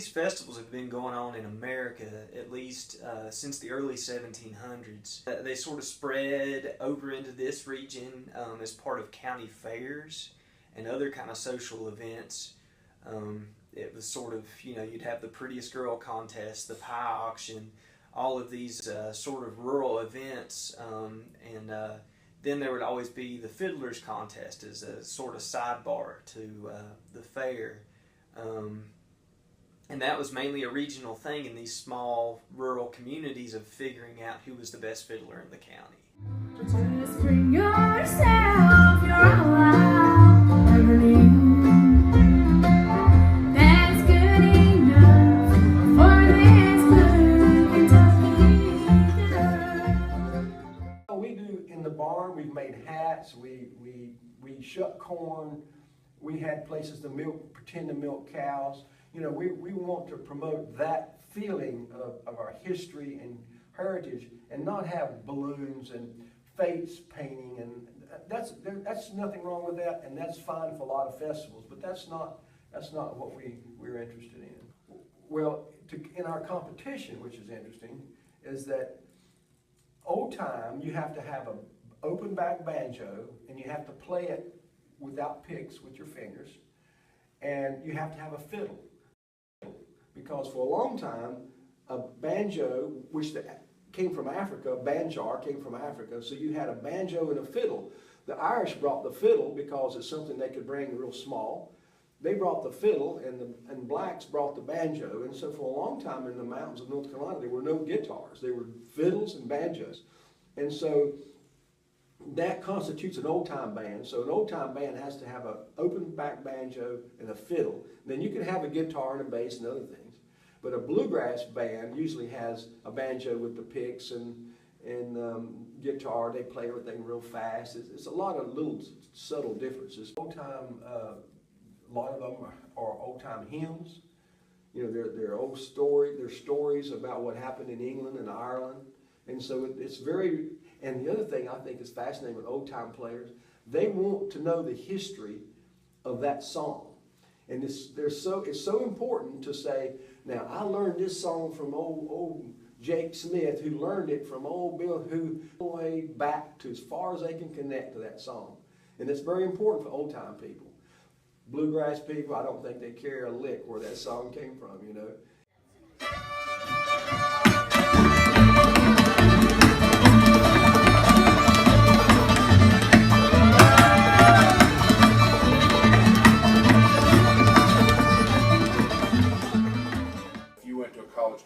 these festivals have been going on in America at least since the early 1700s. They sort of spread over into this region as part of county fairs and other kind of social events. It was sort of, you'd have the prettiest girl contest, the pie auction, all of these sort of rural events, and then there would always be the Fiddler's contest as a sort of sidebar to the fair. And that was mainly a regional thing in these small rural communities of figuring out who was the best fiddler in the county. Just bring yourself, you're allowed, that's good enough for this blue Kentucky. We do in the barn. We've made hats. We shuck corn. We had places to pretend to milk cows. We want to promote that feeling of our history and heritage, and not have balloons and face painting, and that's nothing wrong with that, and that's fine for a lot of festivals. But that's not what we're interested in. Well, in our competition, which is interesting, is that old time you have to have an open back banjo, and you have to play it without picks with your fingers, and you have to have a fiddle. Because for a long time, a banjo, which came from Africa, banjar came from Africa, so you had a banjo and a fiddle. The Irish brought the fiddle because it's something they could bring real small. They brought the fiddle, and blacks brought the banjo. And so for a long time in the mountains of North Carolina, there were no guitars. There were fiddles and banjos. And so that constitutes an old-time band. So an old-time band has to have an open back banjo and a fiddle. Then you can have a guitar and a bass and other things. But a bluegrass band usually has a banjo with the picks and guitar. They play everything real fast. It's a lot of little subtle differences. Old-time, a lot of them are old-time hymns. They're old story. They're stories about what happened in England and Ireland. And so it's very. And the other thing I think is fascinating with old-time players, they want to know the history of that song. And it's so important to say, now I learned this song from old Jake Smith, who learned it from old Bill, who way back to as far as they can connect to that song. And it's very important for old-time people. Bluegrass people, I don't think they care a lick where that song came from,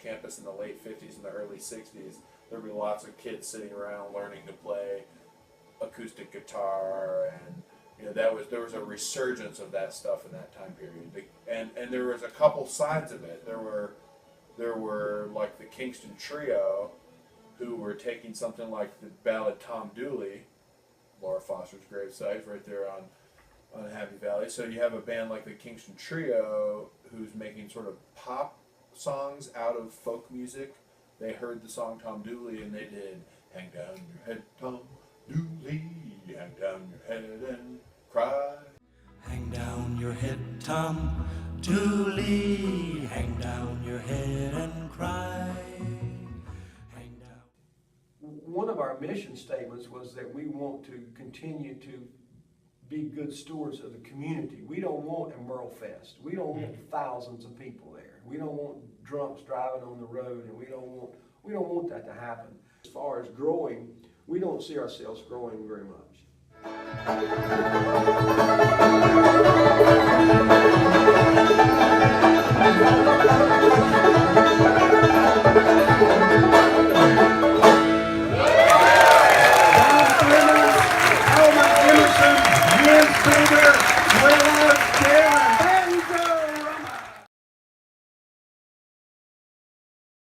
campus in the late 50s and the early 60s, there'd be lots of kids sitting around learning to play acoustic guitar, and there was a resurgence of that stuff in that time period. And there was a couple sides of it. There were like the Kingston Trio, who were taking something like the ballad Tom Dooley, Laura Foster's gravesite, right there on Happy Valley. So you have a band like the Kingston Trio who's making sort of pop songs out of folk music. They heard the song Tom Dooley and they did "Hang Down Your Head, Tom Dooley, hang down your head and cry. Hang down your head, Tom Dooley, hang down your head and cry. Hang down. One of our mission statements was that we want to continue to be good stewards of the community. We don't want a Merle Fest. We don't want thousands of people there. We don't want drunks driving on the road, and we don't want that to happen. As far as growing, we don't see ourselves growing very much.